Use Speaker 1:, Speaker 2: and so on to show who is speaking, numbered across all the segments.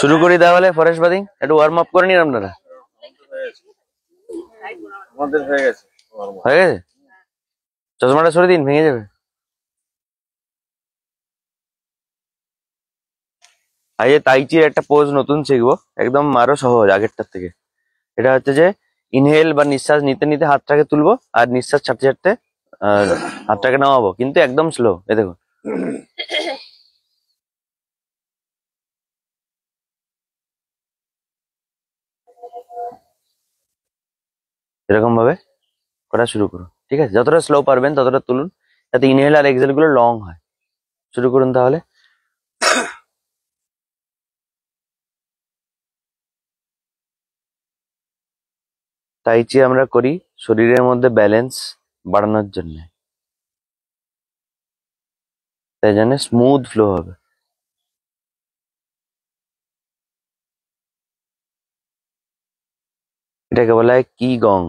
Speaker 1: শুরু করি তাহলে ফরেস্ট বাদিং, একটু ওয়ার্ম আপ করে নিন আপনারা।
Speaker 2: আমাদের হয়ে গেছে।
Speaker 1: হয়ে গেছে, চশমাটা সরে দিন, ভেঙে যাবে। আজকে তাইচির একটা পোজ নতুন শিখবো, একদম আরো সহজ আগেরটার থেকে। এটা হচ্ছে যে ইনহেল বা নিঃশ্বাস নিতে নিতে হাতটাকে তুলবো, আর নিঃশ্বাস ছাড়তে ছাড়তে হাতটাকে নামাবো, কিন্তু একদম স্লো। এ দেখুন, এরকম ভাবে করা শুরু করুন। ঠিক আছে, যতটা স্লো পারবেন ততটা তুলুন, যাতে ইনহেল আর এক্সহেল গুলো লং হয়। শুরু করুন তাহলে। তাইচি আমরা করি শরীরের মধ্যে ব্যালেন্স বাড়ানোর জন্য, তাই জন্য স্মুথ ফ্লো হবে। এটাকে বলা হয় কি গং,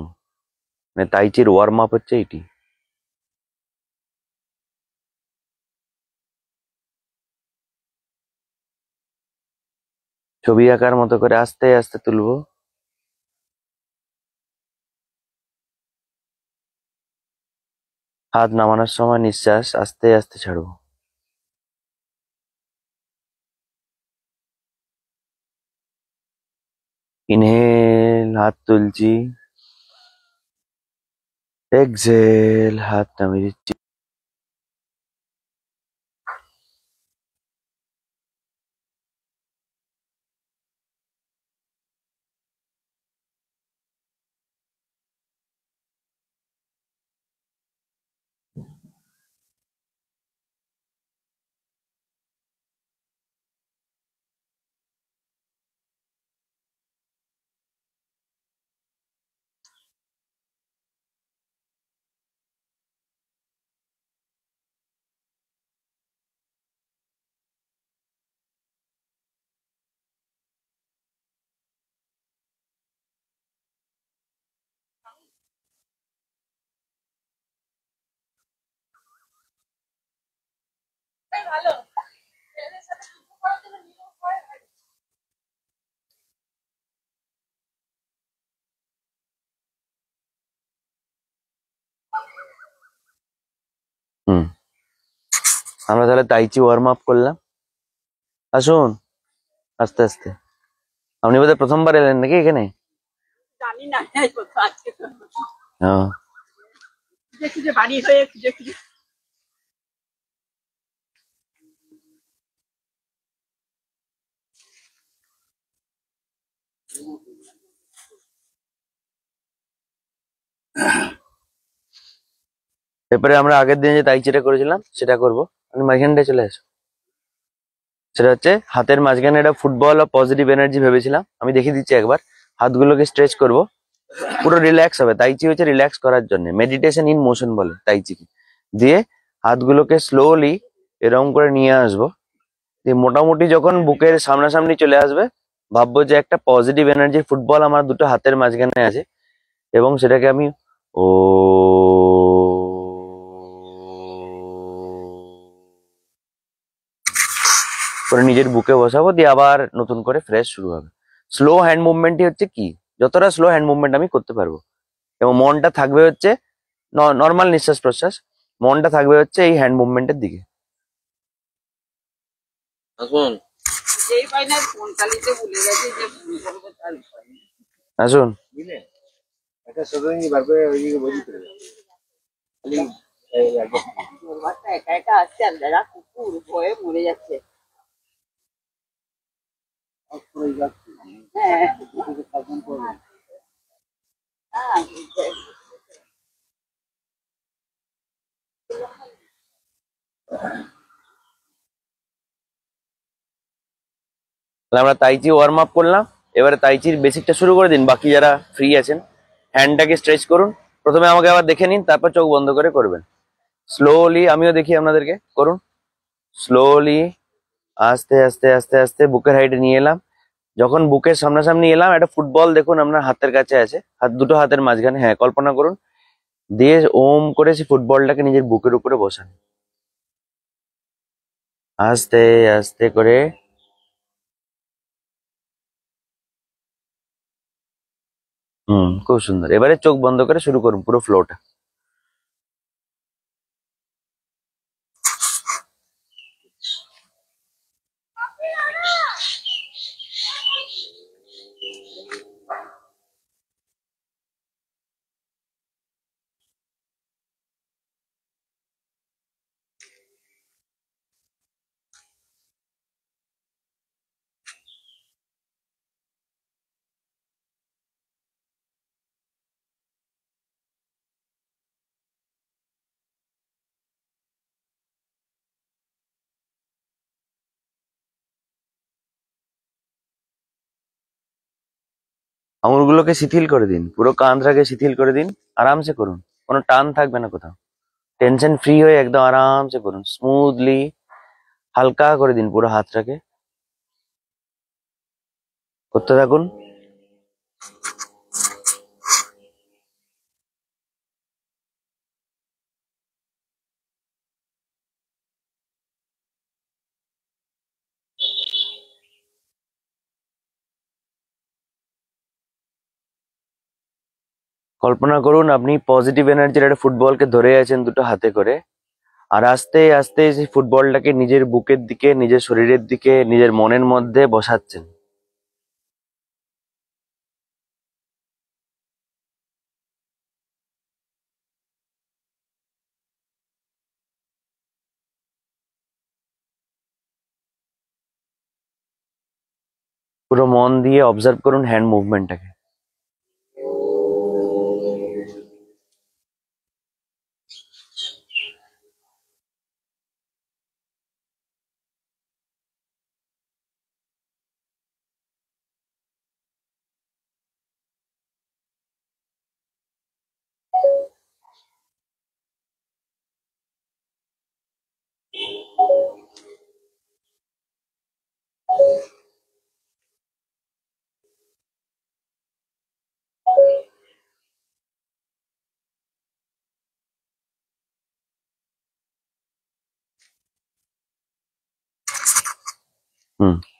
Speaker 1: মানে তাইচির ওয়ার্ম আপ হচ্ছে এটি। ছবি আঁকার মতো করে আস্তে আস্তে তুলবো। হাত নামানোর সময় নিঃশ্বাস আস্তে আস্তে ছাড়বো। ইনহেল, হাত তুলছি। এক্সহেল, হাত নামিয়ে দিচ্ছি। হুম, আমরা তাহলে তাইচি ওয়ার্ম আপ করলাম। আসুন আস্তে আস্তে। আপনি বোধহয় প্রথমবার এলেন নাকি এখানে?
Speaker 3: জানি না, আজকে
Speaker 1: হ্যাঁ,
Speaker 3: খুঁজে খুঁজে বাড়ি হয়ে খুঁজে খুঁজে।
Speaker 1: এরপরে আমরা আগের দিনে যে তাইচিটা করেছিলাম সেটা করব। আমি মাঝখানটায় চলে আসো। সেটা হচ্ছে হাতের মাঝখানে একটা ফুটবল আর পজিটিভ এনার্জি ভেবেছিলাম, আমি দেখিয়ে দিচ্ছি একবার। হাতগুলোকে স্ট্রেচ করব, পুরো রিল্যাক্স হবে। তাইচি হচ্ছে রিল্যাক্স করার জন্য, মেডিটেশন ইন মোশন বলে তাইচিকে। দিয়ে হাতগুলোকে স্লোলি এরকম করে নিয়ে আসবো। দিয়ে মোটামুটি যখন বুকের সামনাসামনি চলে আসবে, ভাববো যে একটা পজিটিভ এনার্জি ফুটবল আমার দুটো হাতের মাঝখানে আছে, এবং সেটাকে আমি ও করে নিজের বুকে বসাবো। দিয়ে আবার নতুন করে ফ্রেশ শুরু হবে। স্লো হ্যান্ড মুভমেন্টই হচ্ছে কি, যতটা স্লো হ্যান্ড মুভমেন্ট আমি করতে পারবো, এবং মনটা থাকবে হচ্ছে নর্মাল নিঃশ্বাস প্রশ্বাস, মনটা থাকবে হচ্ছে এই হ্যান্ড মুভমেন্টের দিকে।
Speaker 2: আসুন
Speaker 3: যেই পাই না ফোন চালিতে ভুলে গেছে যে ফোন করবো তার উপায় নেই।
Speaker 1: আসুন,
Speaker 2: বুঝলেন, একটা সদনী বার করে ওইদিকে বসে পড়ে খালি
Speaker 3: ওর বাচ্চা একা একা আসছে, আর দাদা কুকুর ভয়ে মরে যাচ্ছে। হ্যাঁ, হ্যাঁ,
Speaker 1: তাহলে আমরা তাইচি ওয়ার্ম আপ করলাম। এবারে তাইচির বেসিকটা শুরু করে দিন। বাকি যারা ফ্রি আছেন হ্যান্ডটাকে স্ট্রেচ করুন। প্রথমে আমাকে আবার দেখে নিন, তারপর চোখ বন্ধ করে করবেন। স্লোলি আমিও দেখি আপনাদেরকে, করুন স্লোলি। আস্তে আস্তে আস্তে আস্তে বুকের হাইটে নিয়ে এলাম। যখন বুকের সামনাসামনি এলাম, একটা ফুটবল দেখুন আপনার হাতের কাছে আছে, হাত দুটো হাতের মাঝখানে, হ্যাঁ কল্পনা করুন। দিয়ে ওম করে সেই ফুটবলটাকে নিজের বুকের উপরে বসান। আস্তে আস্তে করে। খুব সুন্দর। এবারে চোখ বন্ধ করে শুরু করুন পুরো ফ্লোটা। আঙুলগুলোকে শিথিল করে দিন, পুরো কাঁধটাকে শিথিল করে দিন। আরামসে করুন, কোনো টান থাকবে না কোথাও। টেনশন ফ্রি হয়ে একদম আরামসে করুন, স্মুথলি। হালকা করে দিন পুরো হাতটাকে। করতে থাকুন। কল্পনা করুন আপনি পজিটিভ এনার্জির একটা ফুটবলকে ধরে আছেন দুটো হাতে করে, আর আস্তে আস্তে সেই ফুটবলটাকে নিজের বুকের দিকে, নিজের শরীরের দিকে, নিজের মনের মধ্যে বসাচ্ছেন। পুরো মন দিয়ে অবজার্ভ করুন হ্যান্ড মুভমেন্টটাকে।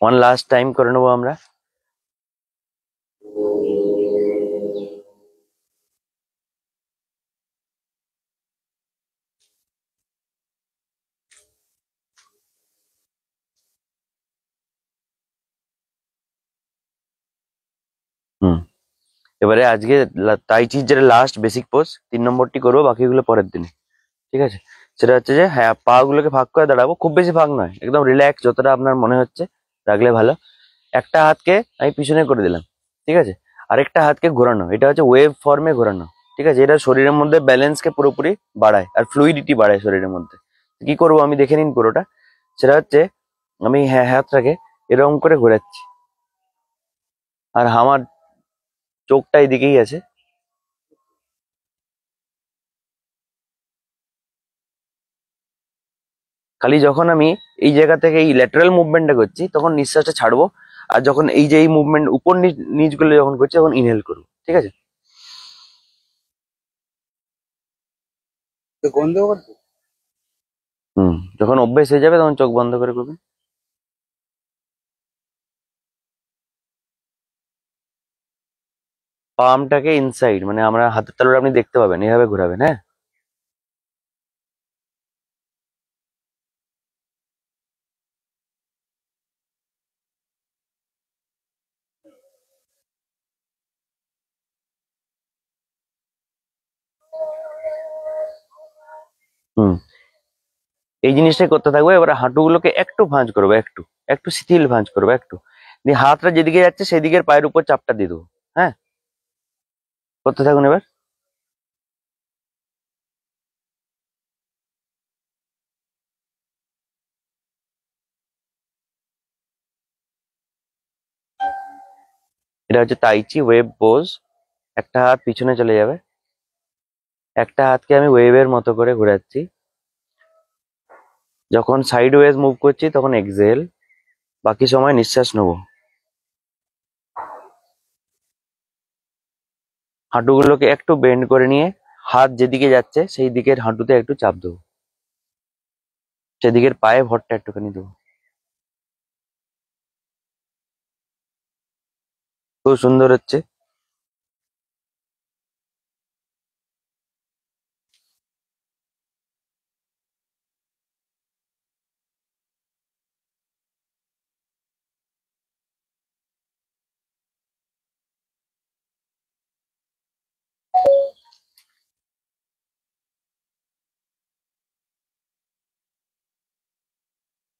Speaker 1: ওয়ান লাস্ট টাইম করে নেবো আমরা। হুম এবারে আজকে তাইচির যেটা লাস্ট বেসিক পোজ 3 নম্বরটি করবো, বাকিগুলো পরের দিনে। ঠিক আছে? সেটা হচ্ছে যে হ্যাঁ, পা গুলোকে ভাগ করে দাঁড়াবো, খুব বেশি ভাগ নয়, একদম রিল্যাক্স যতটা আপনার মনে হচ্ছে রাখলে ভালো। একটা হাতকে আমি পিছনে করে দিলাম, ঠিক আছে? আরেকটা হাতকে ঘোরানো, এটা হচ্ছে ওয়েভ ফর্মে ঘোরানো। ঠিক আছে? এটা শরীরের মধ্যে ব্যালেন্সকে পুরোপুরি বাড়ায় আর ফ্লুইডিটি বাড়ায় শরীরের মধ্যে। কি করবো আমি দেখে নিন পুরোটা। সেটা হচ্ছে আমি হ্যাঁ হাতটাকে এরকম করে ঘোরাচ্ছি, আর আমার চোখটা এদিকেই আছে। খালি যখন আমি এই জায়গা থেকে এই ল্যাটারাল মুভমেন্টটা করছি তখন নিঃশ্বাসটা ছাড়বো, আর যখন এই যে এই মুভমেন্ট উপর নিচ নিচ গুলো যখন করছি তখন ইনহেল করবো। ঠিক আছে?
Speaker 2: তো গন্ধ করতো।
Speaker 1: যখন অভ্যেস হয়ে যাবে তখন চোখ বন্ধ করে করবেন। পামটাকে ইনসাইড, মানে আমরা হাতের তালুটা আপনি দেখতে পাবেন, এভাবে ঘোরাবেন। হ্যাঁ, হুম এই জিনিসটাই করতে থাকবো। এবার হাঁটুগুলোকে একটু ভাঁজ করবো, একটু একটু শিথিল ভাঁজ করবো, একটু দিয়ে হাতটা যেদিকে যাচ্ছে সেদিকের পায়ের উপর চাপটা দিয়ে দেবো। হ্যাঁ, করতে থাকুন এবার। এটা হচ্ছে তাইচি ওয়েভ পোজ। একটা হাত পিছনে চলে যাবে, একটা হাতকে আমি ওয়েভের মতো করে ঘোরাচ্ছি। যখন সাইড ওয়েজ মুভ করছি তখন এক্সেল, বাকি সময় নিঃশ্বাস নেবো। হাঁটুগুলোকে একটু বেন্ড করে নিয়ে হাত যেদিকে যাচ্ছে সেই দিকের হাঁটুতে একটু চাপ দেবো। সেদিকের পায়ে ভরটা একটুখানি দেবো। খুব সুন্দর হচ্ছে।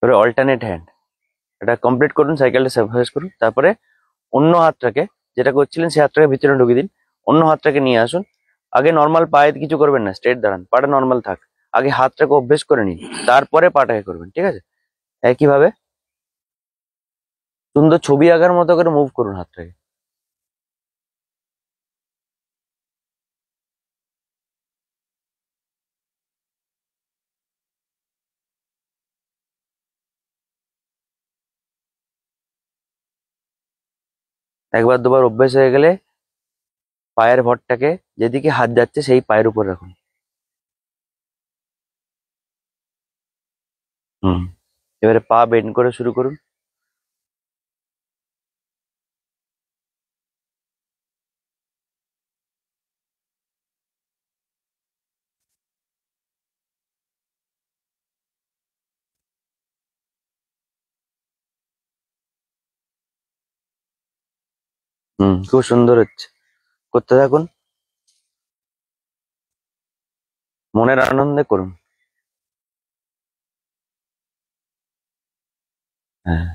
Speaker 1: এবারে অল্টারনেট হ্যান্ড, এটা কমপ্লিট করুন, সাইকেলটা সার্ভিস করুন। তারপরে অন্য হাতটাকে, যেটা করছিলেন সেই হাতটাকে ভিতরে ঢুকিয়ে দিন, অন্য হাতটাকে নিয়ে আসুন। আগে নর্মাল পায়ে কিছু করবেন না, স্ট্রেট দাঁড়ান, পাটা নর্মাল থাক। আগে হাতটাকে অভ্যেস করে নিন, তারপরে পাটাকে করবেন, ঠিক আছে? একইভাবে সুন্দর ছবি আঁকার মতো করে মুভ করুন হাতটাকে। একবার দুবার অভ্যেস হয়ে গেলে পায়ের ভরটাকে যেদিকে হাত যাচ্ছে সেই পায়ের উপর রাখুন। হুম। এবারে পা বেন্ড করে শুরু করুন। খুব সুন্দর হচ্ছে, করতে থাকুন, মনের আনন্দে করুন। হ্যাঁ।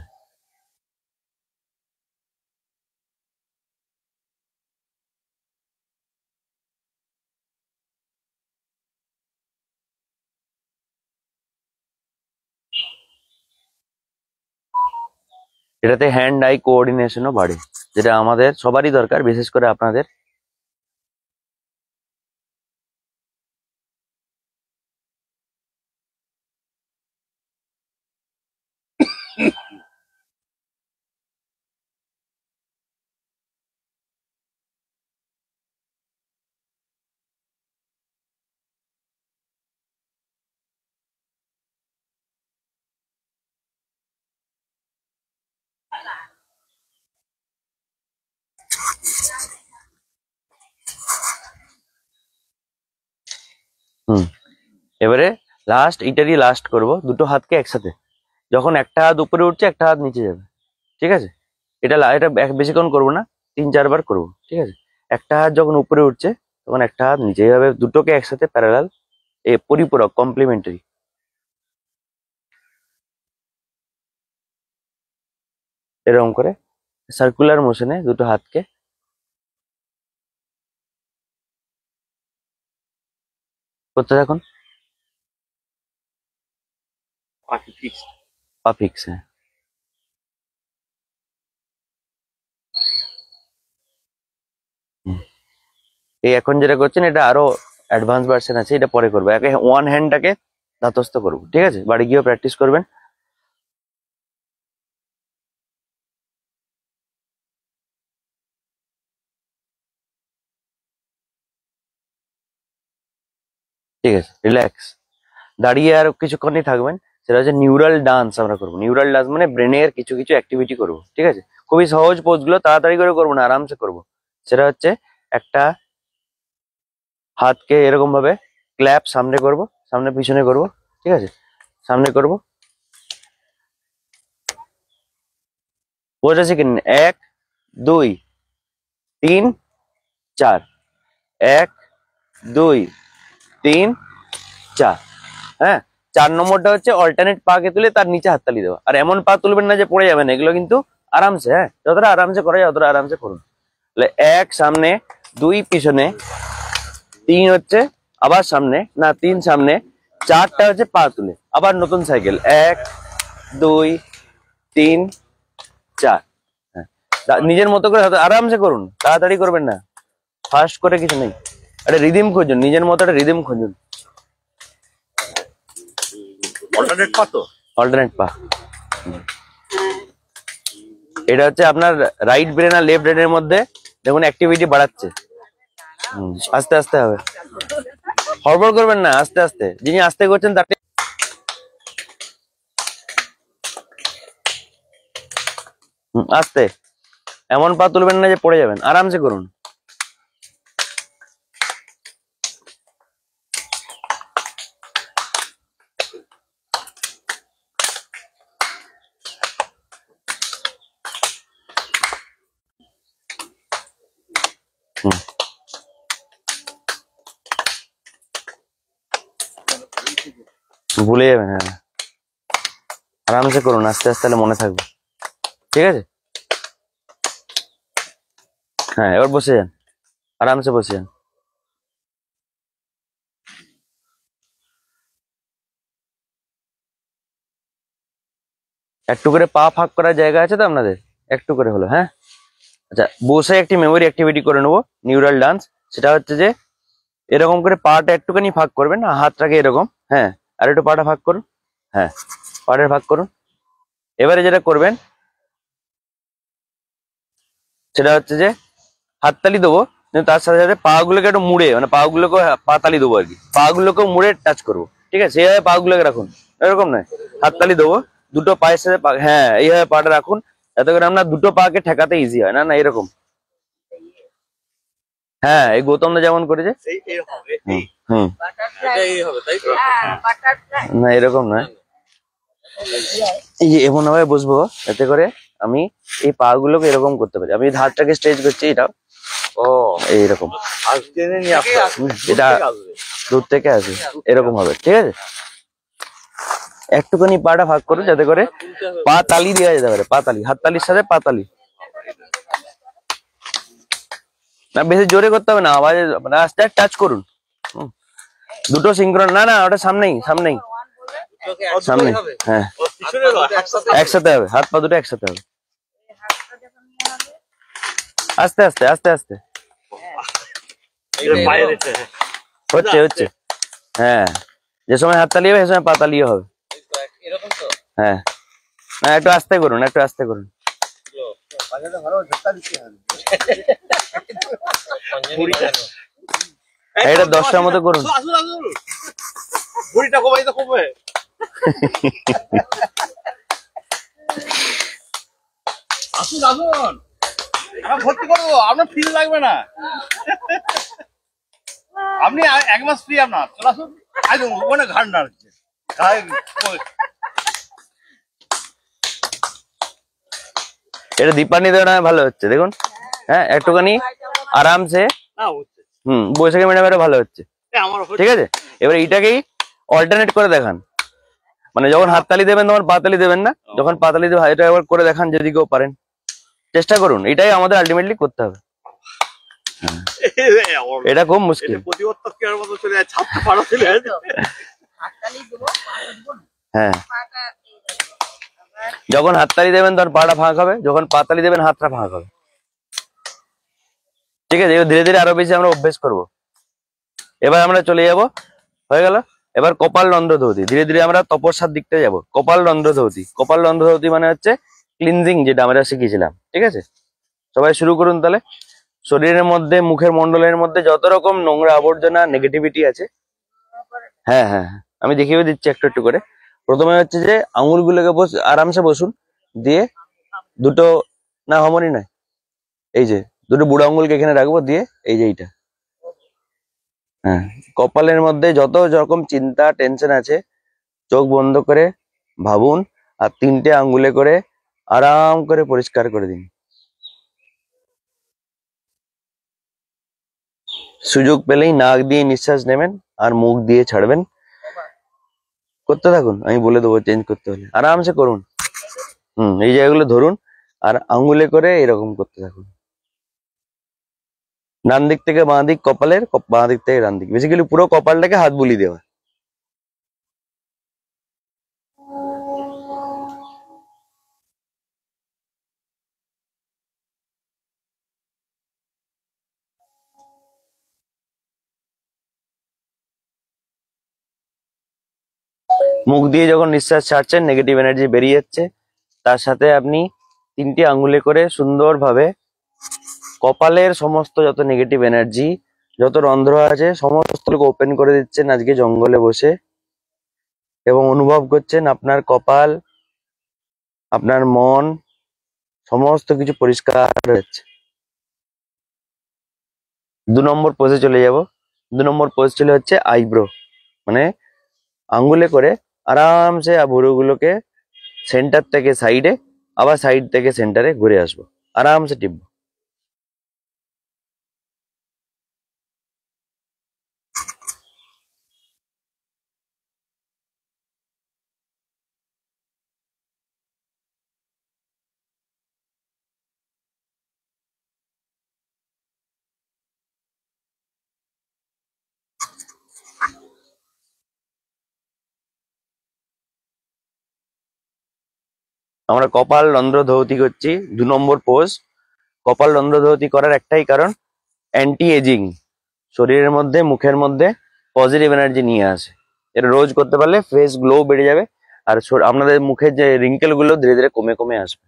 Speaker 1: এটাতে হ্যান্ড আই কোঅর্ডিনেশনও বাড়ে, যেটা আমাদের সবারই দরকার, বিশেষ করে আপনাদের। হুম। এবারে এটারই লাস্ট করব, দুটো হাতকে একসাথে। যখন একটা হাত উপরে উঠছে একটা হাত নিচে যাবে, ঠিক আছে? এটা বেশিক্ষণ করবো না, 3-4 বার করবো, ঠিক আছে? একটা হাত যখন উপরে উঠছে তখন একটা হাত নিচে, এইভাবে দুটোকে একসাথে প্যারালাল, পরিপূরক, কমপ্লিমেন্টারি, এরকম করে সার্কুলার মোশনে দুটো হাতকে করতে থাকুন। পা ফিক্স, হ্যাঁ। হুম। এই এখন যেটা করছেন এটা আরো অ্যাডভান্স ভার্সন আছে, এটা পরে করবো। একে ওয়ান হ্যান্ডটাকে ধাতস্থ করবো, ঠিক আছে? বাড়ি গিয়েও প্র্যাকটিস করবেন। ঠিক আছে, রিল্যাক্স। দাঁড়িয়ে আর কিছুক্ষণই থাকবেন। সেটা হচ্ছে নিউরাল ডান্স আমরা করবো। নিউরাল ডান্স মানে ব্রেনের কিছু কিছু অ্যাক্টিভিটি করবো, ঠিক আছে? খুবই সহজ পোজ গুলো, তাড়াতাড়ি করে করবো না, আরামসে করবো। সেটা হচ্ছে একটা হাতকে এরকম ভাবে ক্ল্যাপ সামনে করব, সামনে পিছনে করব, ঠিক আছে? সামনে করব, বোঝা শিখে নিন। 1 2 3 4, 1 2 3 4। হ্যাঁ, 4 নম্বরটা হচ্ছে অল্টারনেট পাকে তুলে তার নিচে হাততালি দেওয়া। আর এমন পা তুলবেন না যে পড়ে যাবেন, এগুলো কিন্তু আরামসে, হ্যাঁ, যতটা আরামসে করা যায় ততটা আরামসে করুন। তাহলে 1 সামনে, 2 পিছনে, 3 হচ্ছে আবার সামনে, না 3 সামনে, 4টা হচ্ছে পা তুলে আবার নতুন সাইকেল। 1 2 3 4। হ্যাঁ, নিজের মতো করে আরামসে করুন, তাড়াতাড়ি করবেন না, ফাস্ট করে কিছু নেই। একটা রিদিম খুঁজুন, নিজের মতো একটা রিদিম খুঁজুন।
Speaker 2: অল্টারনেট পা তো,
Speaker 1: অল্টারনেট পা। এটা হচ্ছে আপনার রাইট ব্রেন আর লেফট ব্রেনের মধ্যে দেখুন অ্যাক্টিভিটি বাড়াচ্ছে। আস্তে আস্তে হবে, হড়বড় করবেন না, আস্তে আস্তে। যিনি আস্তে করছেন তাকে আস্তে, এমন পা তুলবেন না যে পড়ে যাবেন, আরামসে করুন। হুম, ভুলে যাবেন, হ্যাঁ আরামসে করুন, আস্তে আস্তে, তাহলে মনে থাকবে। ঠিক আছে, হ্যাঁ এবার বসে যান, আরামসে বসে যান। একটু করে পা ফাঁক করার জায়গা আছে তো আপনাদের, একটু করে হলো, হ্যাঁ। আচ্ছা, বসে একটি মেমোরি অ্যাক্টিভিটি করে নেবো, নিউরাল ডান্স। সেটা হচ্ছে যে এরকম করে পাটা একটুখানি ফাঁক করবেন, হাতটাকে এরকম, হ্যাঁ, আর একটু পাটা ফাঁক করুন, হ্যাঁ পাটা ফাঁক করুন। এবারে যেটা করবেন সেটা হচ্ছে যে হাততালি দেবো, কিন্তু তার সাথে সাথে পা গুলোকে একটু মুড়ে, মানে পা গুলোকে পা তালি দেবো আর কি, পা গুলোকে মুড়ে টাচ করবো। ঠিক আছে, এইভাবে পা গুলোকে রাখুন, এরকম নয়, হাততালি দেবো, দুটো পায়ের সাথে হ্যাঁ এইভাবে পাটা রাখুন, যাতে করে আমরা দুটো পাকে ঠেকাতে ইজি হয়। না না এরকম, হ্যাঁ এই গৌতম দা যেমন করেছে, হুম হুম, না এরকম নয়, এই যে এমন ভাবে বসবো যাতে করে আমি এই পা গুলোকে এরকম করতে পারি। আমি হাতটাকে স্ট্রেচ করছি, এটা
Speaker 2: ও
Speaker 1: এইরকম,
Speaker 2: আজ টেনে নিয়ে আসতে
Speaker 1: এটা দূর থেকে আসবে, এরকম হবে। ঠিক আছে, একটুখানি পাটা ভাগ করুন যাতে করে পা তালি দেওয়া যেতে পারে, পা তালি, হাত তালির সাথে পা তালি, না বেশি জোরে করতে হবে না, আওয়াজে মানে আস্তে টাচ করুন। হুম, দুটো সিঙ্ক্রন, না না ওটা সামনেই সামনেই সামনে, হ্যাঁ একসাথে হবে, হাত পা দুটো একসাথে হবে, আস্তে আস্তে আস্তে আস্তে, হচ্ছে হচ্ছে, হ্যাঁ যে সময় হাত তালি হবে সে সময় পা তালিও হবে, হ্যাঁ না একটু আস্তে করুন, একটু আস্তে করুন।
Speaker 2: ভালো ধাক্কা দিতে হবে।
Speaker 1: এটা 10টার মতো করুন।
Speaker 2: বুড়িটা কমাই তো কমবে। আসুন আসুন, আমরা ভর্তি করবো, আপনার ফিল লাগবে না, আপনি এক মাস ফ্রি আপনার, চলে আসুন। আজ ওখানে ঘাট নাড়ছে,
Speaker 1: এটা দীপানি দেওয়া ভালো হচ্ছে দেখুন, হ্যাঁ একটুখানি আরামসে, বৈশাখী ম্যাডাম এটা ভালো হচ্ছে। ঠিক আছে, এবার এটাকেই অল্টারনেট করে দেখান, মানে যখন হাততালি দেবেন তখন পাতালি দেবেন না, যখন পাতালি দেবেন এটা একবার করে দেখান যদি কেউ পারেন, চেষ্টা করুন, এটাই আমাদের আলটিমেটলি করতে হবে। এটা খুব মুশকিল, হ্যাঁ যখন হাততালি দেবেন তখন পাটা ফাঁক হবে, যখন পাতালি দেবেন হাতটা ফাঁক হবে। ঠিক আছে, এবার ধীরে ধীরে আরো বেশি আমরা অভ্যেস করবো। এবার আমরা চলে যাব, হয়ে গেল, এবার কপাল রন্ধ্র ধৌতি, ধীরে ধীরে আমরা তপস্যার দিকটা যাব। কপাল রন্ধ্র ধৌতি, কপাল রন্ধ্র ধৌতি মানে হচ্ছে ক্লিনজিং, যেটা আমরা শিখেছিলাম। ঠিক আছে, সবাই শুরু করুন তাহলে। শরীরের মধ্যে, মুখের মন্ডলের মধ্যে যত রকম নোংরা আবর্জনা নেগেটিভিটি আছে, হ্যাঁ হ্যাঁ হ্যাঁ, আমি দেখিয়ে দিচ্ছি একটু একটু করে। প্রথমে হচ্ছে যে আঙুলগুলোকে আরামসে বসুন, দিয়ে দুটো, না হমনি নয়, এই যে দুটো বুড়ো আঙুলকে এখানে রাখবো, দিয়ে এই যে এইটা, হ্যাঁ কপালের মধ্যে যত রকম চিন্তা টেনশন আছে চোখ বন্ধ করে ভাবুন, আর 3টে আঙ্গুলে করে আরাম করে পরিষ্কার করে দিন। সুযোগ পেলেই নাক দিয়ে নিঃশ্বাস নেবেন আর মুখ দিয়ে ছাড়বেন, করতে থাকুন, আমি বলে দেবো চেঞ্জ করতে হলে, আরামসে করুন। এই জায়গাগুলো ধরুন আর আঙ্গুলে করে এরকম করতে থাকুন, ডান দিক থেকে বাঁ দিক কপালের, বাঁ দিক থেকে ডান দিক, বেসিক্যালি পুরো কপালটাকে হাত বুলি দেওয়া। মুখ দিয়ে যখন নিঃশ্বাস ছাড়ছেন নেগেটিভ এনার্জি বেরিয়ে যাচ্ছে, তার সাথে আপনি 3টে আঙ্গুলে করে সুন্দরভাবে কপালের সমস্ত যত নেগেটিভ এনার্জি, যত রন্ধ্র আছে সমস্ত ওপেন করে দিচ্ছেন আজকে জঙ্গলে বসে, এবং অনুভব করছেন আপনার কপাল, আপনার মন সমস্ত কিছু পরিষ্কার হচ্ছে। 2 নম্বর পোজে চলে যাব। 2 নম্বর পোজ ছিল হচ্ছে আইব্রো, মানে আঙ্গুলে করে আরামসে ভুরুগুলোকে সেন্টার থেকে সাইডে, আবার সাইড থেকে সেন্টারে ঘুরে আসবো, আরামসে টিপবো। আমরা কপাল রন্ধ্র ধৌতি করছি, 2 নম্বর পোজ। কপাল রন্ধ্র ধৌতি করার একটাই কারণ, অ্যান্টি এজিং, শরীরের মধ্যে মুখের মধ্যে পজিটিভ এনার্জি নিয়ে আসে। এটা রোজ করতে পারলে ফেস গ্লো বেড়ে যাবে, আর আপনাদের মুখের যে রিঙ্কেল গুলো ধীরে ধীরে কমে কমে আসবে।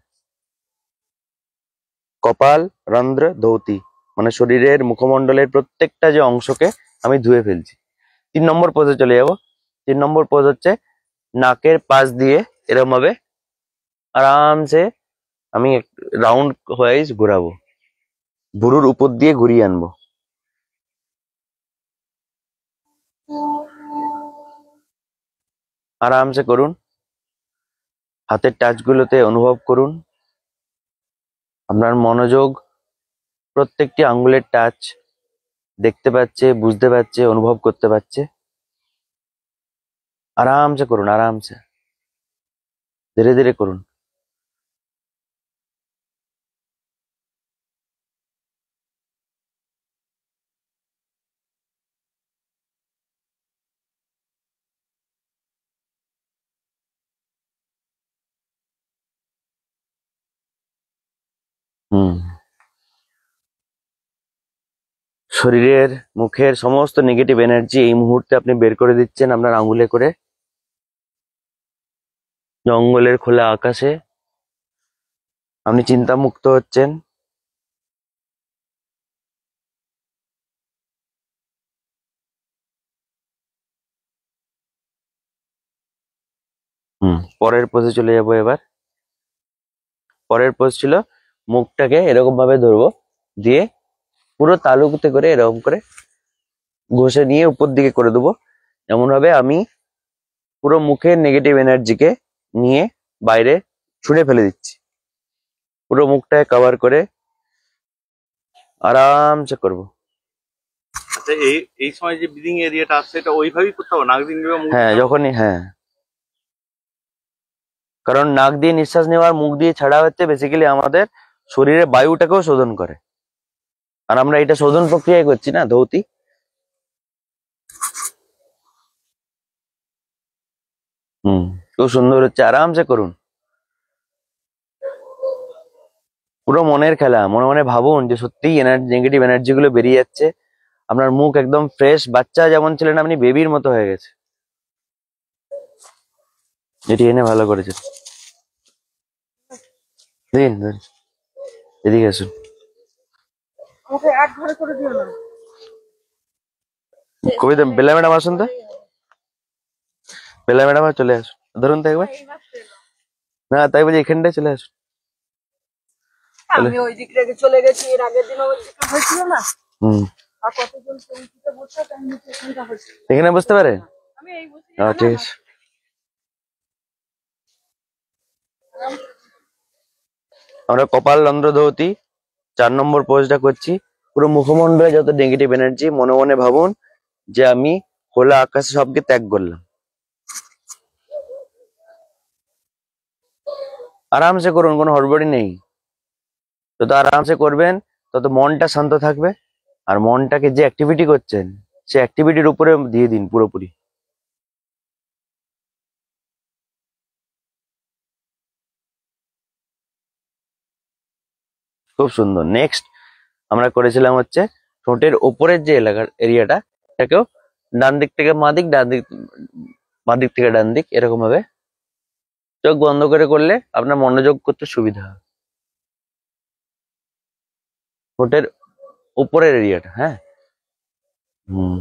Speaker 1: কপাল রন্ধ্র ধৌতি মানে শরীরের মুখমণ্ডলের প্রত্যেকটা যে অংশকে আমি ধুয়ে ফেলছি। 3 নম্বর পোজে চলে যাব। 3 নম্বর পোজ হচ্ছে নাকের পাশ দিয়ে এরকম ভাবে আরামসে আমি রাউন্ড ওয়াইজ ঘোরাবো, ভুরুর উপর দিয়ে ঘুরিয়ে আনবো। আরামসে করুন, হাতের টাচ গুলোতে অনুভব করুন। আপনার মনোযোগ প্রত্যেকটি আঙ্গুলের টাচ দেখতে পাচ্ছে, বুঝতে পারছে, অনুভব করতে পারছে। আরামসে করুন, আরামসে ধীরে ধীরে করুন। হুম, শরীরের মুখের সমস্ত নেগেটিভ এনার্জি এই মুহূর্তে আপনি বের করে দিচ্ছেন আপনার আঙ্গুলে করে। জঙ্গলের খোলা আকাশে আপনি চিন্তামুক্ত হচ্ছেন। পরের পোজে চলে যাবো এবার। পরের পোজ ছিল মুখটাকে এরকম ভাবে ধরবো, দিয়ে পুরো তালুতে করে এরকম করে ঘষে নিয়ে উপর দিকে করে দেবো। এমন ভাবে আমি পুরো মুখের নেগেটিভ এনার্জিকে নিয়ে বাইরে ছুঁড়ে ফেলে দিচ্ছি। পুরো মুখটাকে কভার করে আরামসে করবো।
Speaker 2: আচ্ছা, এই এই সময় যে ব্রিদিং এরিয়াটা আছে এটা ওইভাবেই করতে হবে, নাক দিয়ে নেবে, মুখ
Speaker 1: হ্যাঁ,
Speaker 2: দিয়ে নেবে?
Speaker 1: যখনই, হ্যাঁ, কারণ নাক দিয়ে নিঃশ্বাস নেওয়ার, মুখ দিয়ে ছাড়া হচ্ছে বেসিক্যালি আমাদের শরীরের বায়ুটাকেও শোধন করে, আর আমরা এটা শোধন প্রক্রিয়ায় করছি না ধৌতি। খুব সুন্দর হচ্ছে, আরামসে করুন। পুরো মনের খেলা, মনে মনে ভাবুন যে সত্যিই নেগেটিভ এনার্জি গুলো বেরিয়ে যাচ্ছে। আপনার মুখ একদম ফ্রেশ, বাচ্চা যেমন ছিলেন আপনি বেবির মতো হয়ে গেছে। এটি এনে ভালো করেছে। দিন দিন, এদিকে আসুন।
Speaker 3: আমাকে এক ঘরে করে দিও না।
Speaker 1: কবিতা বেলা ম্যাডাম আসুন তো, বেলা ম্যাডাম চলে আসুন, ধরুন তো একবার। না তাই বলছি, এখানটায় চলে আসুন।
Speaker 3: আমি ওই দিক থেকে চলে গেছি, এর আগের দিন হয়েছিল না।
Speaker 1: হুম,
Speaker 3: আর কতজন চৌকিতে বসে তাই নিচে এখানটা হয়েছিল।
Speaker 1: এখানে বুঝতে পারে।
Speaker 3: আমি এই বসে
Speaker 1: ঠিক আছে। আমরা কপাল রন্ধ্র ধৌতি 4 নম্বর পোজটা করছি। পুরো মুখমণ্ডলে যত নেগেটিভ এনার্জি, মনে মনে ভাবুন যে আমি খোলা আকাশে সবকে ত্যাগ করলাম। আরামসে করুন, কোনো হড়বড়ি নেই। যত আরামসে করবেন তত মনটা শান্ত থাকবে, আর মনটাকে যে অ্যাক্টিভিটি করছেন সে অ্যাক্টিভিটির উপরে দিয়ে দিন পুরোপুরি। খুব সুন্দর। নেক্সট আমরা করেছিলাম হচ্ছে ঠোঁটের ওপরের যে এলাকার এরিয়াটা, এটাকেও ডান দিক থেকে বাঁ দিক, ডান দিক বাঁ দিক থেকে ডান দিক, এরকম ভাবে চোখ বন্ধ করে করলে আপনার মনোযোগ করতে সুবিধা হবে। ঠোঁটের উপরের এরিয়াটা, হ্যাঁ। হুম,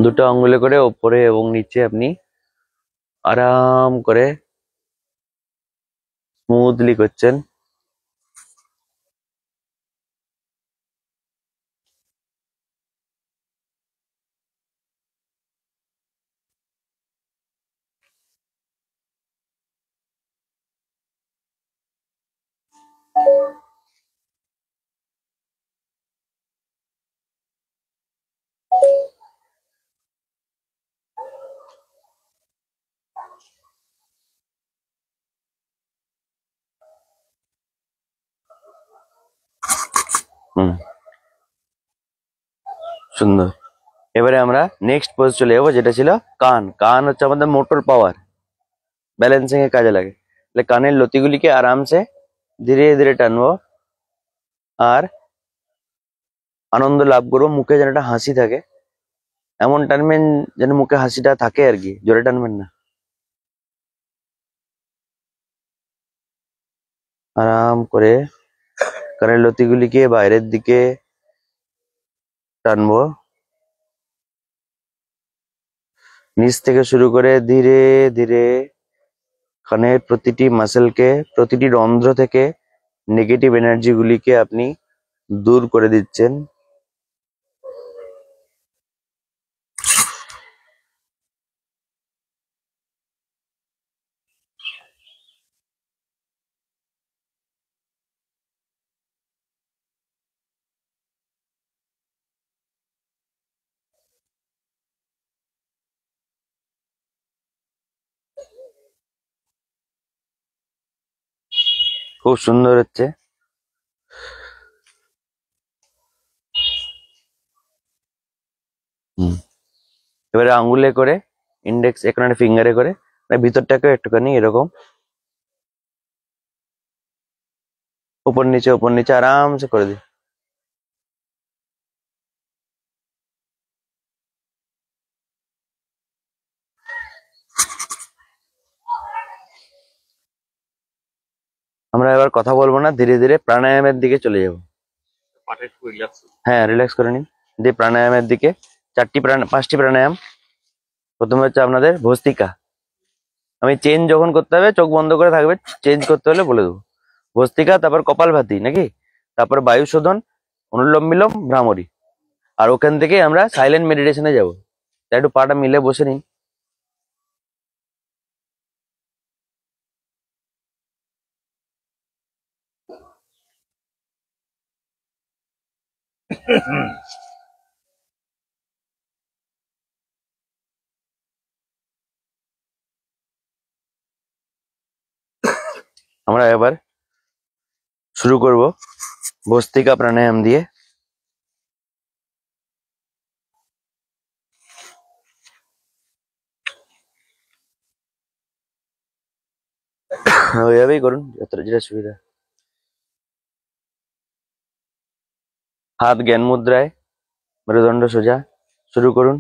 Speaker 1: দুটো আঙ্গুলে করে ওপরে এবং নিচে আপনি আরাম করে স্মুথলি করছেন। হুম, সুন্দর। এবারে আমরা নেক্সট পোজ চলে যাবো, যেটা ছিল কান। কান হচ্ছে আমাদের মোটর পাওয়ার, ব্যালেন্সিং এ কাজে লাগে। তাহলে কানের লতিগুলিকে আরামসে ধীরে ধীরে টানবো আর আনন্দ লাভ করবো। মুখে যেন একটা হাসি থাকে, এমন টানবেন যেন মুখে হাসিটা থাকে আর কি, জোরে টানবেন না। আরাম করে কানের লতিগুলিকে বাইরের দিকে টানবো, নিচ থেকে শুরু করে ধীরে ধীরে কানের প্রতিটি মাসেলকে, প্রতিটি রন্ধ্র থেকে নেগেটিভ এনার্জি গুলিকে আপনি দূর করে দিচ্ছেন। খুব সুন্দর হচ্ছে। হুম, এবারে আঙ্গুলে করে, ইন্ডেক্স এখানে ফিঙ্গারে করে মানে ভিতরটাকে একটুখানি এরকম উপর নিচে আরামসে করে দিই। আমরা এবার কথা বলবো না, ধীরে ধীরে প্রাণায়ামের দিকে চলে যাব। হ্যাঁ, রিল্যাক্স করে নিন। দিয়ে প্রাণায়ামের দিকে, পাঁচটি প্রাণায়াম। প্রথমে হচ্ছে আপনাদের ভস্ত্রিকা। আমি চেঞ্জ যখন করতে হবে চোখ বন্ধ করে থাকবে, চেঞ্জ করতে হলে বলে দেবো। ভস্ত্রিকা, তারপর কপালভাতি নাকি, তারপর বায়ু শোধন, অনুলোম বিলোম, ভ্রামরী। আর ওখান থেকে আমরা সাইলেন্ট মেডিটেশনে যাব। তাই একটু পাটা মিলে বসে নিন। আমরা এবার শুরু করব ভস্ত্রিকা প্রাণায়াম দিয়ে। ওইভাবেই করুন, যেটা সুবিধা। হাত জ্ঞান মুদ্রায়, মেরুদণ্ড সোজা, শুরু করুন।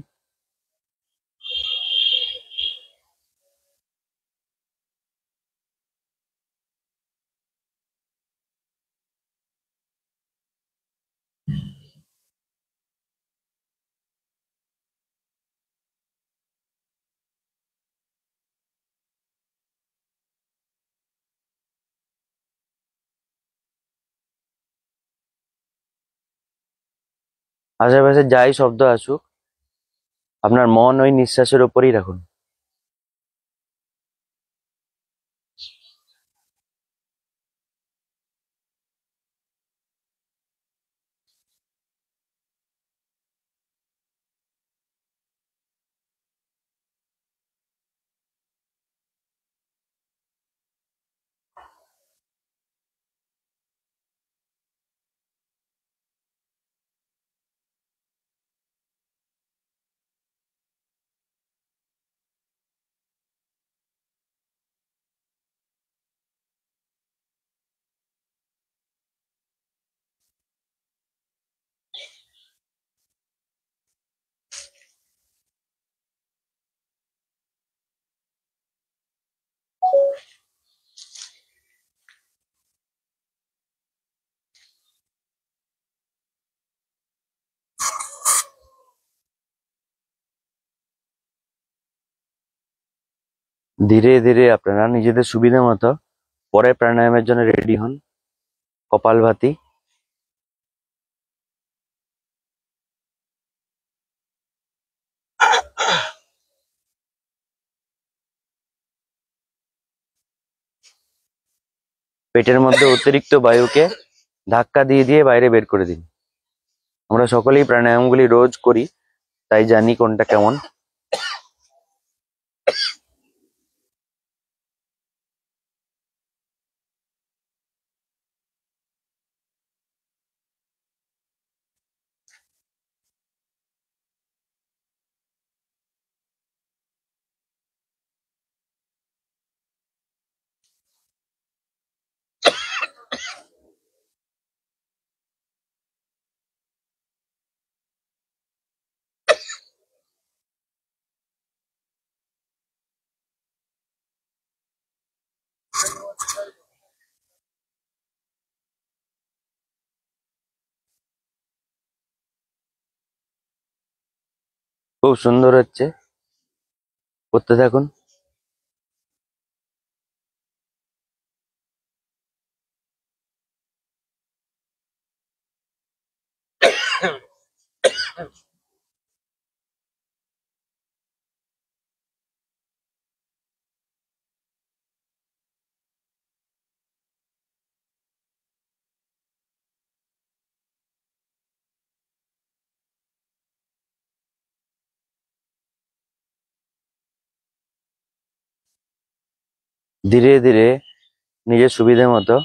Speaker 1: আশেপাশে যাই শব্দ আসুক, আপনার মন ওই নিঃশ্বাসের উপরেই রাখুন। ধীরে ধীরে আপনারা নিজেদের সুবিধা মতো পরের প্রাণায়ামের জন্য রেডি হন। কপালভাতি। পেটের মধ্যে অতিরিক্ত বায়ুকে ধাক্কা দিয়ে দিয়ে বাইরে বের করে দিন। আমরা সকলেই প্রাণায়ামগুলি রোজ করি, তাই জানি কোনটা কেমন। খুব সুন্দর হচ্ছে, করতে থাকুন। ধীরে ধীরে নিজের সুবিধা মতো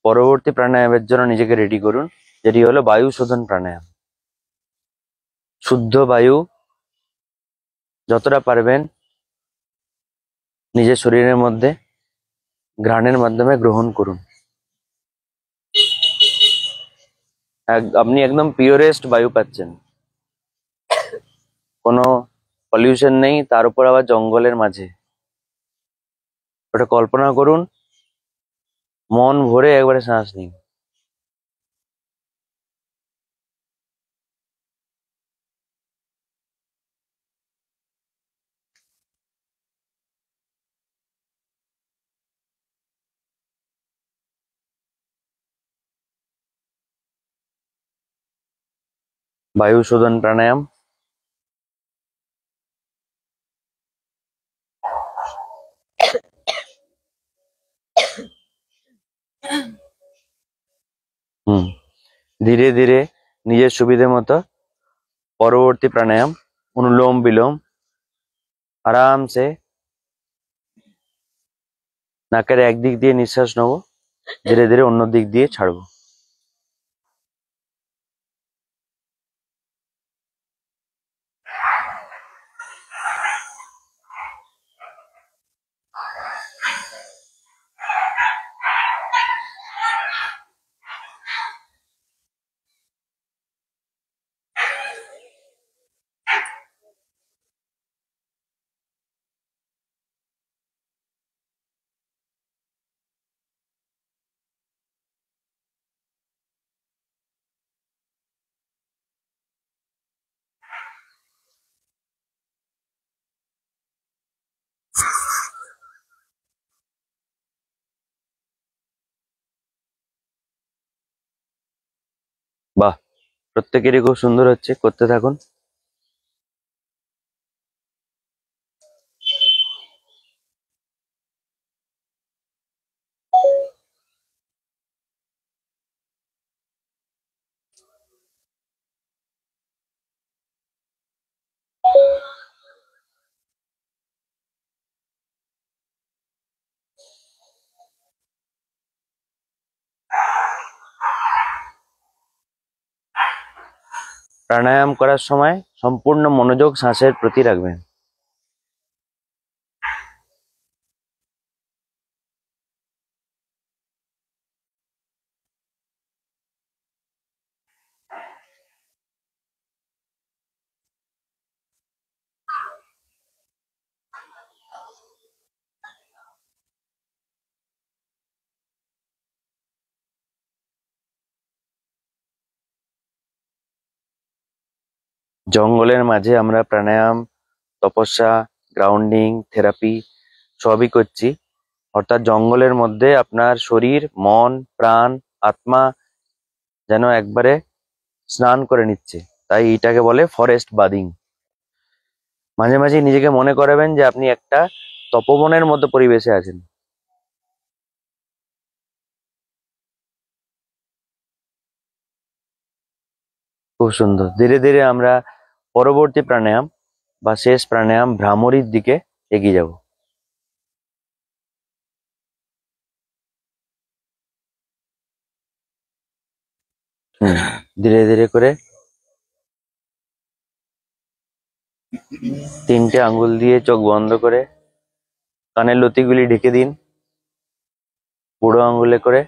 Speaker 1: পরবর্তী প্রাণায়ামের জন্য নিজেকে রেডি করুন, যেটি হলো বায়ু শোধন প্রাণায়াম। শুদ্ধ বায়ু যতটা পারবেন নিজের শরীরের মধ্যে ঘ্রাণের মাধ্যমে গ্রহণ করুন। আপনি একদম পিওরেস্ট বায়ু পাচ্ছেন, কোনো পলিউশন নেই, তার উপর আবার জঙ্গলের মাঝে। ওটা কল্পনা করুন, মন ভরে একবারে শ্বাস নিন। বায়ু শোধন প্রাণায়াম। হুম। ধীরে ধীরে নিজের সুবিধে মতো পরবর্তী প্রাণায়াম অনুলোম বিলোম। আরামসে নাকের একদিক দিয়ে নিঃশ্বাস নেবো, ধীরে ধীরে অন্য দিক দিয়ে ছাড়বো। বাহ, প্রত্যেকেরই খুব সুন্দর হচ্ছে, করতে থাকুন। প্রাণায়াম করার সময় সম্পূর্ণ মনোযোগ শ্বাসের প্রতি রাখবেন। জঙ্গলের মাঝে আমরা প্রাণায়াম, তপস্যা, গ্রাউন্ডিং, থেরাপি সবই করছি। অর্থাৎ জঙ্গলের মধ্যে আপনার শরীর, মন, প্রাণ, আত্মা যেন একবারে স্নান করে নিচ্ছে। তাই এটাকে বলে ফরেস্ট বাদিং। মাঝে মাঝে নিজেকে মনে করাবেন যে আপনি একটা তপবনের মতো পরিবেশে আছেন। খুব সুন্দর। ধীরে ধীরে আমরা পরবর্তী প্রাণায়াম বা শেষ প্রাণায়াম ভ্রামরীর দিকে এগিয়ে যাব। ধীরে ধীরে করে 3টে আঙ্গুল দিয়ে চোখ বন্ধ করে কানের লতিগুলি ঢেকে দিন, বুড়ো আঙ্গুলে করে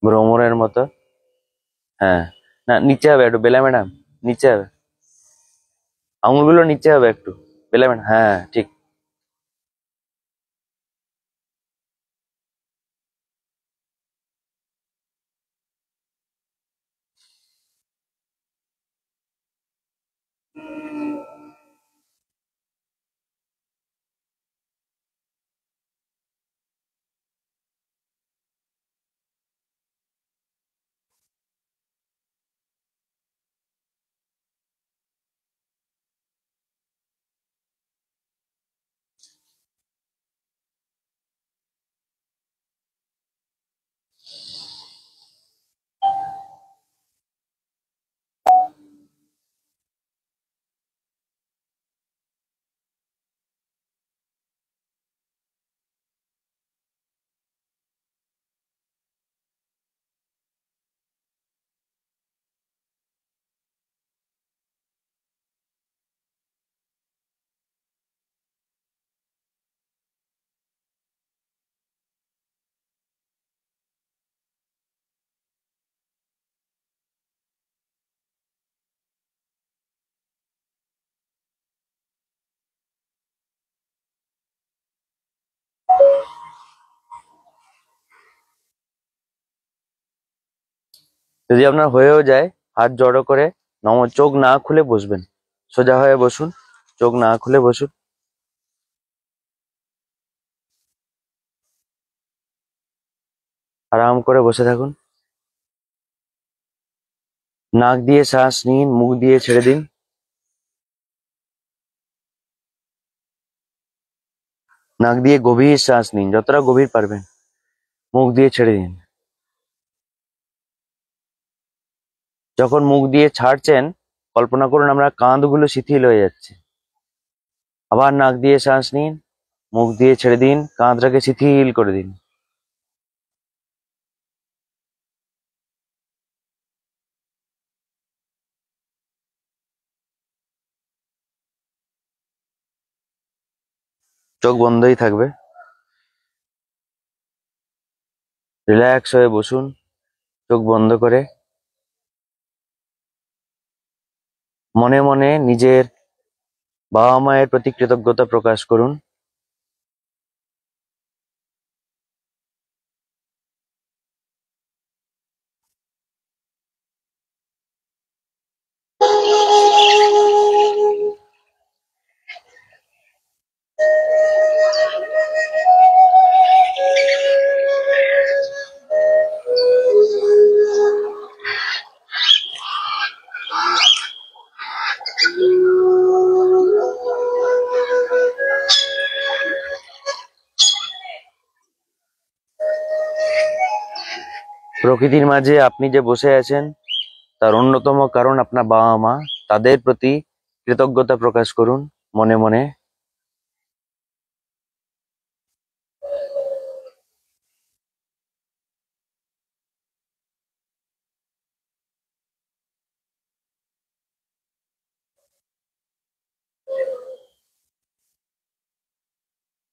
Speaker 1: ভ্রমরের মতো। হ্যাঁ, না নিচে হবে একটু, বেলা ম্যাডাম নিচে হবে, আঙুলগুলো নিচে হবে একটু, বেলা ম্যাডাম, হ্যাঁ ঠিক। যদি আপনার হয়েও যায়, হাত জড়ো করে চোখ না খুলে বসবেন। সোজা হয়ে বসুন, চোখ না খুলে বসুন। আরাম করে বসে থাকুন। নাক দিয়ে শ্বাস নিন, মুখ দিয়ে ছেড়ে দিন। নাক দিয়ে গভীর শ্বাস নিন, যতটা গভীর পারবেন, মুখ দিয়ে ছেড়ে দিন। যখন মুখ দিয়ে ছাড়ছেন, কল্পনা করুন আমরা কাঁধগুলো শিথিল হয়ে যাচ্ছে। আবার নাক দিয়ে শ্বাস নিন, মুখ দিয়ে ছেড়ে দিন, কাঁধটাকে শিথিল করে দিন। চোখ বন্ধই থাকবে। রিল্যাক্স হয়ে বসুন, চোখ বন্ধ করে। মনে মনে নিজের বাবা মায়ের প্রতি কৃতজ্ঞতা প্রকাশ করুন। প্রকৃতির মাঝে আপনি যে বসে আছেন, তার অন্যতম কারণ আপনার বাবা মা। তাদের প্রতি কৃতজ্ঞতা প্রকাশ করুন মনে মনে।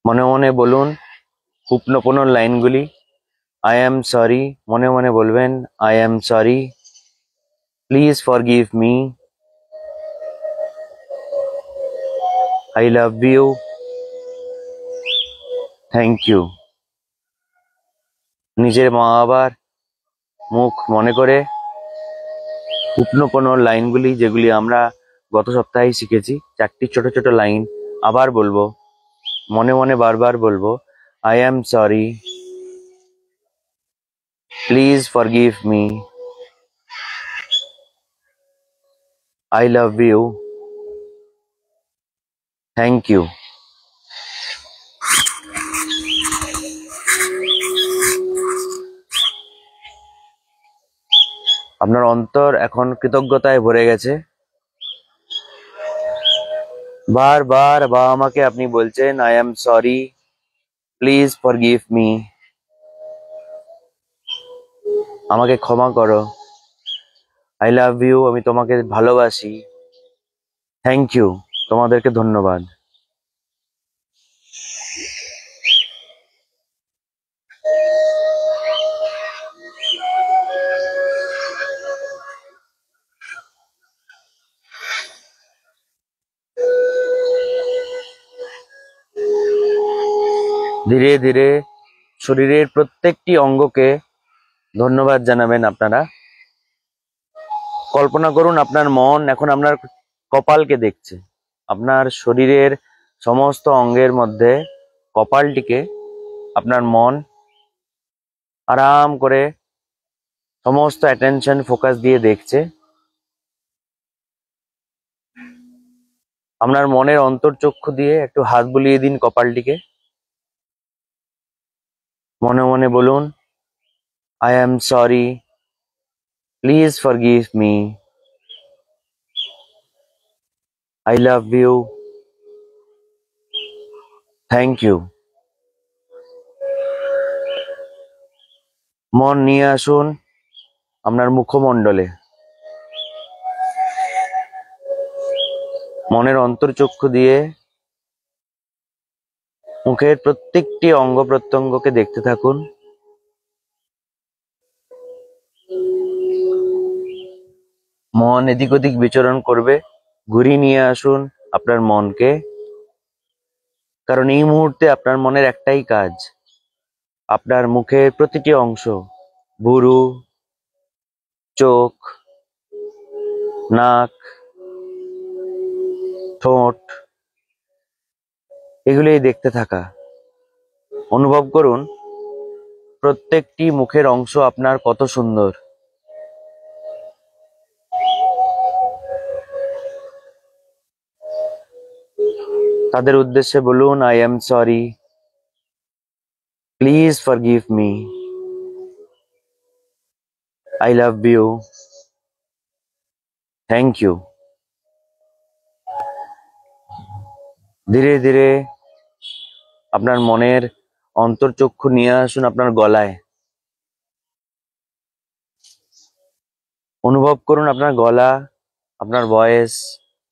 Speaker 1: মনে মনে বলুন হুপনোপনো লাইনগুলি। আই অ্যাম সরি, মনে মনে বলবেন I am sorry, please forgive me, I love you, thank you. নিজের মা বাবার মুখ মনে করে হুপনোপনো লাইনগুলি, যেগুলি আমরা গত সপ্তাহে শিখেছি, 4টি ছোট ছোট লাইন আবার বলবো, মনে মনে বারবার বলবো, I am sorry, please forgive me, I love you, thank you. আপনার অন্তর এখন কৃতজ্ঞতায় ভরে গেছে। বারবার বাবা মাকে আপনি বলছেন, I am sorry, please forgive me, আমাকে ক্ষমা করো, আই লাভ ইউ, আমি তোমাকে ভালোবাসি, থ্যাংক ইউ, তোমাদেরকে ধন্যবাদ। ধীরে ধীরে শরীরের প্রত্যেকটি অঙ্গকে ধন্যবাদ জানাবেন আপনারা। কল্পনা করুন আপনার মন এখন আপনার কপালকে দেখছে। আপনার শরীরের সমস্ত অঙ্গের মধ্যে কপালটিকে আপনার মন আরাম করে সমস্ত অ্যাটেনশন ফোকাস দিয়ে দেখছে। আপনার মনের অন্তর্চক্ষু দিয়ে একটু হাত বুলিয়ে দিন কপালটিকে। মনে মনে বলুন, I am sorry, please forgive me, I love you, thank you. মন নিয়ে আসুন আপনার মুখমণ্ডলে। মনের অন্তর্চক্ষু দিয়ে মুখের প্রত্যেকটি অঙ্গ প্রত্যঙ্গকে দেখতে থাকুন। মন এদিক ওদিক বিচরণ করবে, ঘুরিয়ে নিয়ে আসুন আপনার মনকে। কারণ এই মুহূর্তে আপনার মনের একটাই কাজ, আপনার মুখের প্রতিটি অংশ, ভুরু, চোখ, নাক, ঠোঁট, এগুলোই দেখতে থাকা। অনুভব করুন প্রত্যেকটি মুখের অংশ আপনার কত সুন্দর। তাদের উদ্দেশ্যে বলুন, I am sorry, please forgive me, I love you, thank you. ধীরে ধীরে আপনার মনের অন্তর্চক্ষু নিয়ে আসুন আপনার গলায়। অনুভব করুন আপনার গলা, আপনার ভয়েস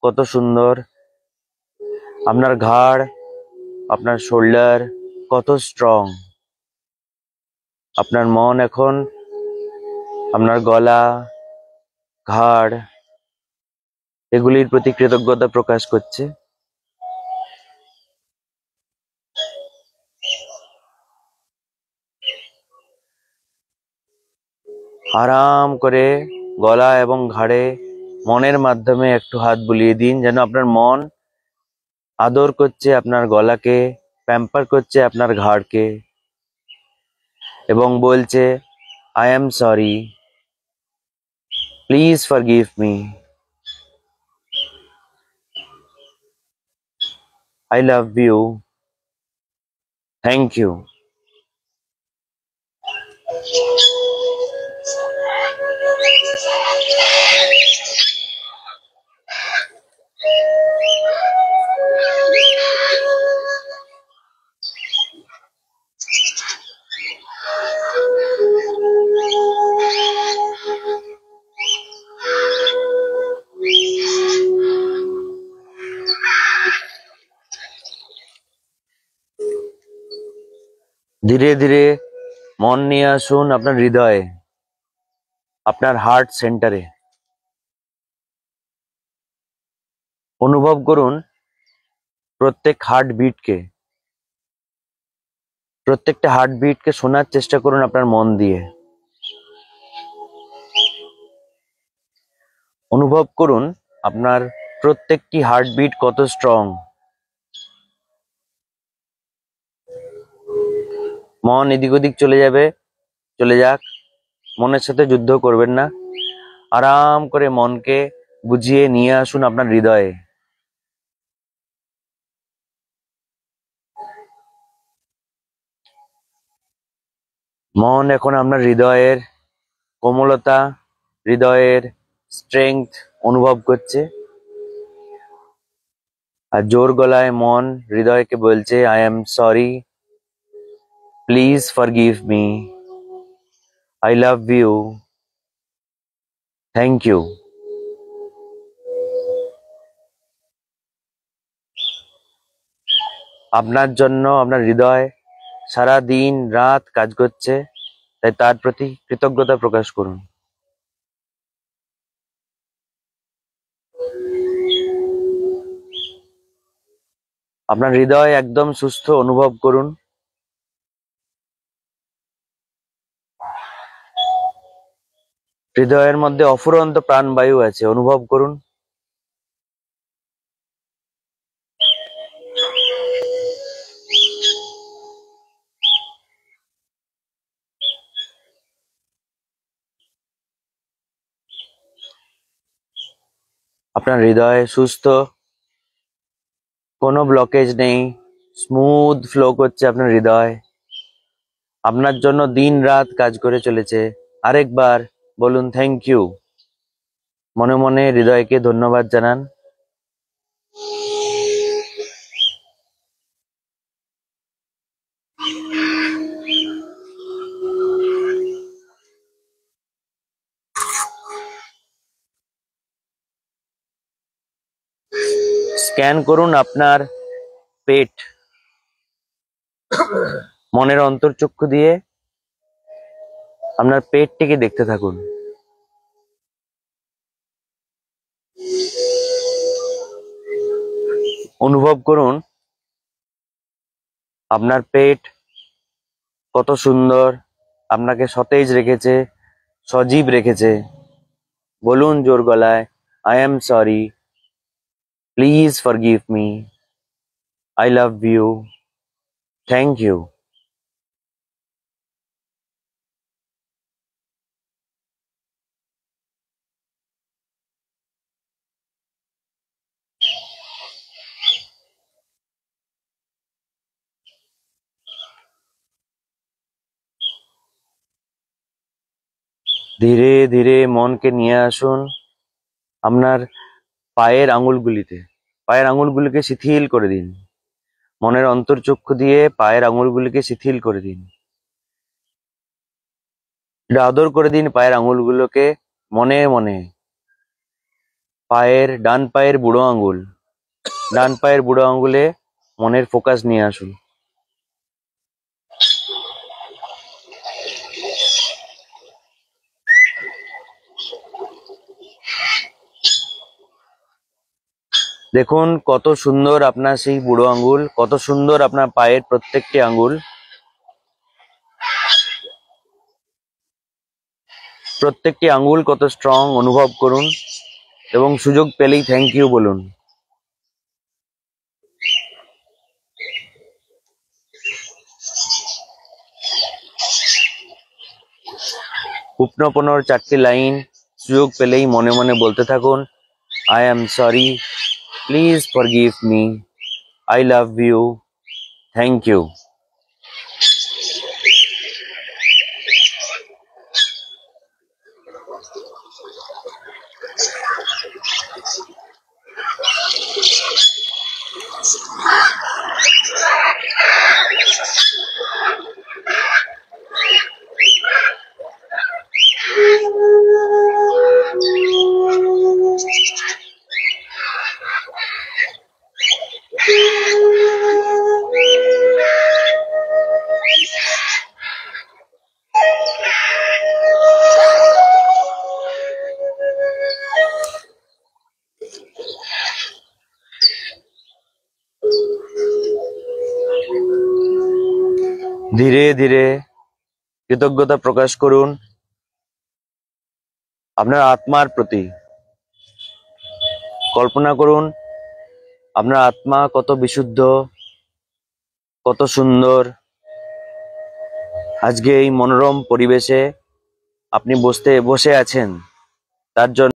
Speaker 1: কত সুন্দর। আপনার ঘাড়, আপনার শোল্ডার কত স্ট্রং। আপনার মন এখন আপনার গলা, ঘাড় এগুলির প্রতি কৃতজ্ঞতা প্রকাশ করছে। আরাম করে গলা এবং ঘাড়ে মনের মাধ্যমে একটু হাত বুলিয়ে দিন, যেন আপনার মন আদর করছে আপনার গলাকে, প্যাম্পার করছে আপনার ঘাড়কে এবং বলছে, I am sorry, please forgive me, I love you, thank you. ধীরে ধীরে মন নিয়ে আসুন আপনার হৃদয়ে, আপনার হার্ট সেন্টারে। অনুভব করুন প্রত্যেক প্রত্যেকটা হার্টবিটকে শোনার চেষ্টা করুন আপনার মন দিয়ে। অনুভব করুন আপনার প্রত্যেকটি হার্টবিট কত স্ট্রং। মন এদিক ওদিক চলে যাবে, চলে যাক, মনের সাথে যুদ্ধ করবেন না। আরাম করে মনকে বুঝিয়ে নিয়ে আসুন আপনার হৃদয়ে। মন এখন আপনার হৃদয়ের কোমলতা, হৃদয়ের স্ট্রেংথ অনুভব করছে। আর জোর গলায় মন হৃদয়কে বলছে, I am sorry, please forgive me, I love you, thank you. আপনার জন্য আপনার হৃদয় সারা দিন রাত কাজ করছে, তাই তার প্রতি কৃতজ্ঞতা প্রকাশ করুন। আপনার হৃদয় একদম সুস্থ অনুভব করুন। হৃদয়ের মধ্যে অফুরন্ত প্রাণবায়ু আছে, অনুভব করুন। আপনার হৃদয় সুস্থ, কোনো ব্লকেজ নেই, স্মুথ ফ্লো করছে আপনার হৃদয়। আপনার জন্য দিন রাত কাজ করে চলেছে। আরেকবার বলুন থ্যাংক ইউ, মনে মনে হৃদয়কে ধন্যবাদ জানান। স্ক্যান করুন আপনার পেট, মনের অন্তর্চক্ষু দিয়ে আপনার পেটটিকে দেখতে থাকুন। অনুভব করুন আপনার পেট কত সুন্দর, আপনাকে সতেজ রেখেছে, সজীব রেখেছে। বলুন জোর গলায়, I am sorry, please forgive me, I love you, thank you. ধীরে ধীরে মনকে নিয়ে আসুন আপনার পায়ের আঙুলগুলিতে। পায়ের আঙুলগুলিকে শিথিল করে দিন। মনের অন্তর্চক্ষু দিয়ে পায়ের আঙুলগুলিকে শিথিল করে দিন। একটু আদর করে দিন পায়ের আঙুলগুলোকে মনে মনে। ডান পায়ের বুড়ো আঙুল, ডান পায়ের বুড়ো আঙুলে মনের ফোকাস নিয়ে আসুন। দেখুন কত সুন্দর আপনার সেই বুড়ো আঙুল, কত সুন্দর আপনার পায়ের প্রত্যেকটি আঙুল। প্রত্যেকটি আঙুল কত স্ট্রং অনুভব করুন এবং সুযোগ পেলেই থ্যাংক ইউ বলুন। উপনপনোর 4টি লাইন সুযোগ পেলেই মনে মনে বলতে থাকুন, I am sorry, please forgive me, I love you, thank you. ধীরে ধীরে কৃতজ্ঞতা প্রকাশ করুন আপনার আত্মার প্রতি। কল্পনা করুন আপনার আত্মা কত বিশুদ্ধ, কত সুন্দর, আজকে এই মনোরম পরিবেশে আপনি বসে আছেন, তার জন্য